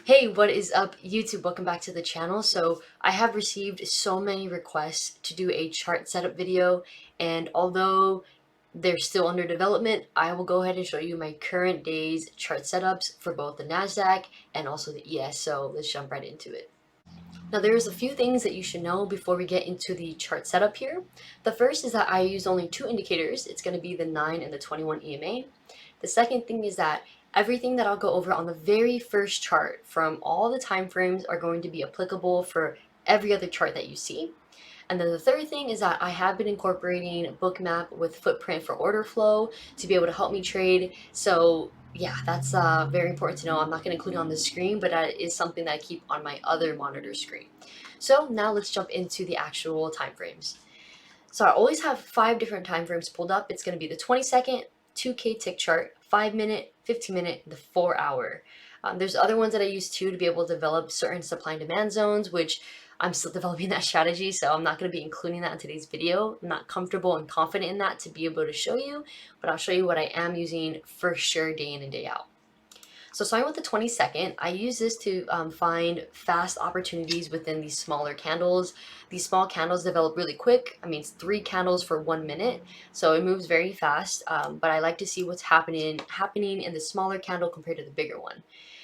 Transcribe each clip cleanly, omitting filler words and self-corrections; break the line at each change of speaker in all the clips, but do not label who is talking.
Hey, what is up, YouTube? Welcome back to the channel. So I have received so many requests to do a chart setup video, and although they're still under development, I will go ahead and show you my current day's chart setups for both the NASDAQ and also the ES. So let's jump right into it. Now there's a few things that you should know before we get into the chart setup here. The first is that I use only two indicators. It's going to be the 9 and the 21 EMA. The second thing is that everything that I'll go over on the very first chart from all the time frames are going to be applicable for every other chart that you see. And then the third thing is that I have been incorporating Bookmap with Footprint for order flow to be able to help me trade. So yeah, that's very important to know. I'm not going to include it on the screen, but that is something that I keep on my other monitor screen. So now let's jump into the actual time frames. So I always have 5 different time frames pulled up. It's going to be the 20-second, 2K tick chart, 5-minute, 15-minute, the 4-hour. There's other ones that I use too to be able to develop certain supply and demand zones, which I'm still developing that strategy, so I'm not going to be including that in today's video. I'm not comfortable and confident in that to be able to show you, but I'll show you what I am using for sure day in and day out. So starting with the 20-second, I use this to find fast opportunities within these smaller candles. These small candles develop really quick. I mean, it's 3 candles for 1 minute, so it moves very fast. But I like to see what's happening in the smaller candle compared to the bigger one.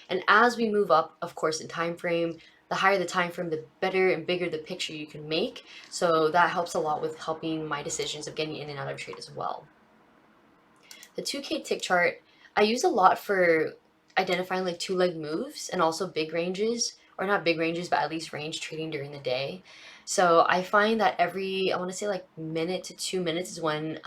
And as we move up, of course, in time frame, the higher the time frame, the better and bigger the picture you can make. So that helps a lot with helping my decisions of getting in and out of trade as well. The 2K tick chart, I use a lot for identifying like 2-leg moves and also big ranges, or not big ranges, but at least range trading during the day. So I find that every, I want to say like minute to 2 minutes is when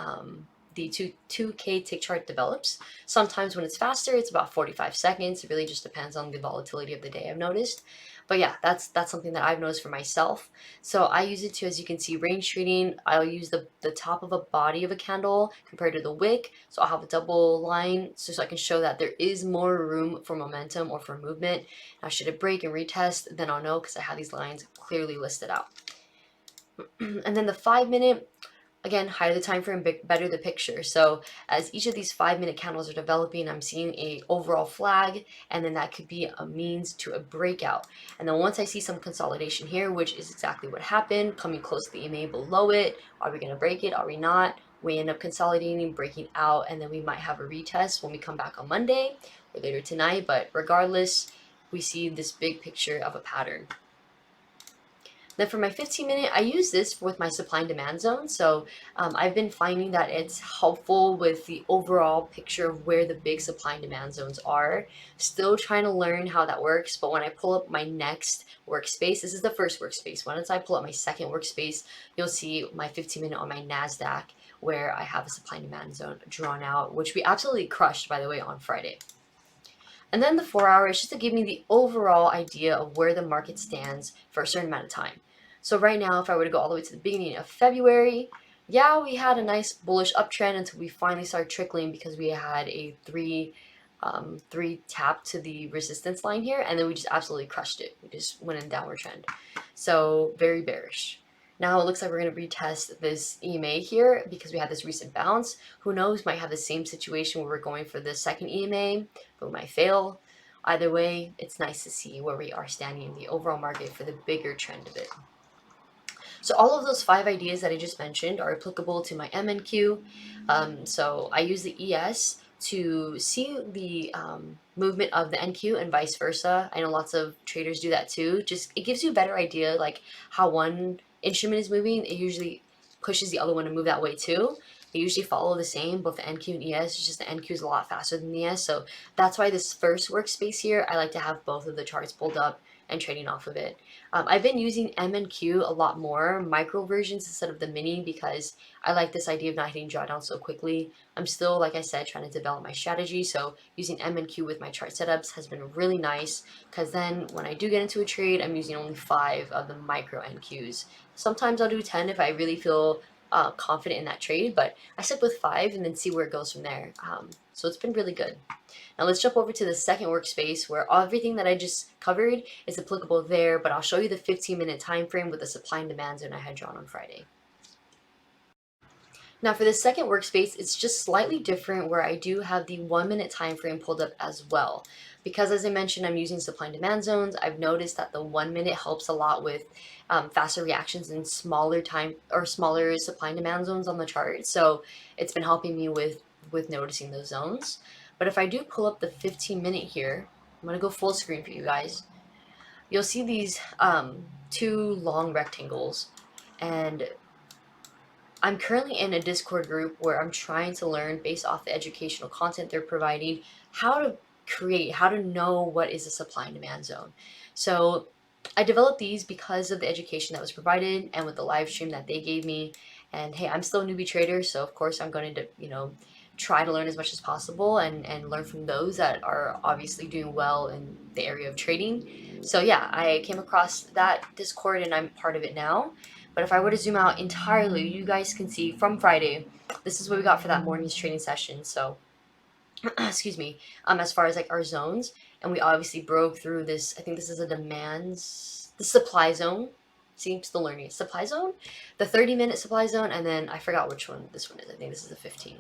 the 2K tick chart develops. Sometimes when it's faster, it's about 45 seconds. It really just depends on the volatility of the day, I've noticed. But yeah, that's something that I've noticed for myself. So I use it to, as you can see, range trading. I'll use the top of a body of a candle compared to the wick. So I'll have a double line so I can show that there is more room for momentum or for movement. Now should it break and retest, then I'll know because I have these lines clearly listed out. And then the 5-minute, again, higher the time frame, better the picture. So as each of these 5-minute candles are developing, I'm seeing a overall flag, and then that could be a means to a breakout. And then once I see some consolidation here, which is exactly what happened, coming close to the EMA below it, are we going to break it? Are we not? We end up consolidating, breaking out, and then we might have a retest when we come back on Monday or later tonight. But regardless, we see this big picture of a pattern. Then for my 15-minute, I use this with my supply and demand zone. So I've been finding that it's helpful with the overall picture of where the big supply and demand zones are. Still trying to learn how that works, but when I pull up my next workspace, this is the first workspace. Once I pull up my second workspace, you'll see my 15-minute on my NASDAQ where I have a supply and demand zone drawn out, which we absolutely crushed, by the way, on Friday. And then the 4-hour is just to give me the overall idea of where the market stands for a certain amount of time. So right now, if I were to go all the way to the beginning of February, yeah, we had a nice bullish uptrend until we finally started trickling because we had a three tap to the resistance line here, and then we just absolutely crushed it. We just went in a downward trend. So very bearish. Now it looks like we're going to retest this EMA here because we had this recent bounce. Who knows, might have the same situation where we're going for the second EMA, but we might fail. Either way, it's nice to see where we are standing in the overall market for the bigger trend of it. So all of those 5 ideas that I just mentioned are applicable to my MNQ. So I use the ES to see the movement of the NQ and vice versa. I know lots of traders do that too. Just it gives you a better idea like how one instrument is moving. It usually pushes the other one to move that way too. They usually follow the same, both the NQ and ES. It's just the NQ is a lot faster than the ES. So that's why this first workspace here, I like to have both of the charts pulled up and trading off of it. I've been using MNQ a lot more, micro versions instead of the mini, because I like this idea of not hitting drawdown so quickly. I'm still, like I said, trying to develop my strategy, so using MNQ with my chart setups has been really nice, because then when I do get into a trade, I'm using only 5 of the micro NQs. Sometimes I'll do 10 if I really feel confident in that trade, but I stick with 5 and then see where it goes from there. So it's been really good. Now let's jump over to the second workspace where everything that I just covered is applicable there, but I'll show you the 15-minute time frame with the supply and demand zone I had drawn on Friday. Now for the second workspace, it's just slightly different where I do have the 1-minute time frame pulled up as well. because, as I mentioned, I'm using supply and demand zones. I've noticed that the 1 minute helps a lot with faster reactions in smaller time or smaller supply and demand zones on the chart. So it's been helping me with noticing those zones. But if I do pull up the 15-minute here, I'm gonna go full screen for you guys. You'll see these two long rectangles, and I'm currently in a Discord group where I'm trying to learn, based off the educational content they're providing, how to how to know what is a supply and demand zone. So I developed these because of the education that was provided and with the live stream that they gave me. And hey, I'm still a newbie trader, so of course I'm going to, try to learn as much as possible and learn from those that are obviously doing well in the area of trading. So yeah, I came across that Discord and I'm part of it now. But if I were to zoom out entirely, you guys can see from Friday, this is what we got for that morning's training session. So, excuse me, as far as like our zones, and we obviously broke through this. I think this is a the supply zone. See, I'm still learning. Supply zone, the 30-minute supply zone, and then I forgot which one this one is. I think this is a 15,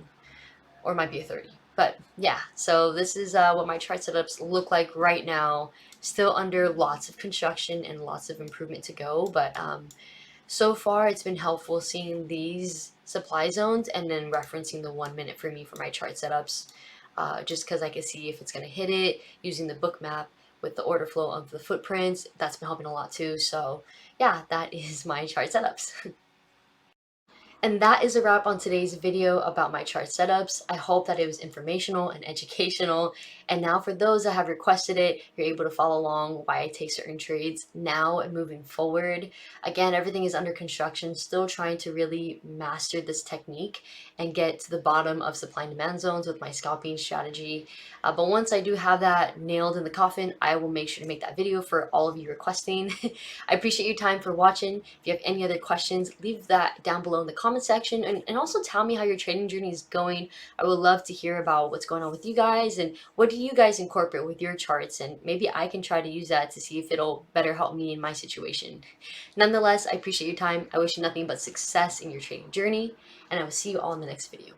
or it might be a 30. But yeah, so this is what my chart setups look like right now. Still under lots of construction and lots of improvement to go, but so far, it's been helpful seeing these supply zones and then referencing the 1 minute for me for my chart setups, just because I can see if it's going to hit it using the book map with the order flow of the footprints. That's been helping a lot too. So yeah, that is my chart setups. And that is a wrap on today's video about my chart setups. I hope that it was informational and educational. And now for those that have requested it, you're able to follow along why I take certain trades now and moving forward. Again, everything is under construction, still trying to really master this technique and get to the bottom of supply and demand zones with my scalping strategy. But once I do have that nailed in the coffin, I will make sure to make that video for all of you requesting. I appreciate your time for watching. If you have any other questions, leave that down below in the comment section, and also tell me how your trading journey is going. I would love to hear about what's going on with you guys and what do you guys incorporate with your charts, and maybe I can try to use that to see if it'll better help me in my situation. Nonetheless, I appreciate your time. I wish you nothing but success in your trading journey, and I will see you all in the next video.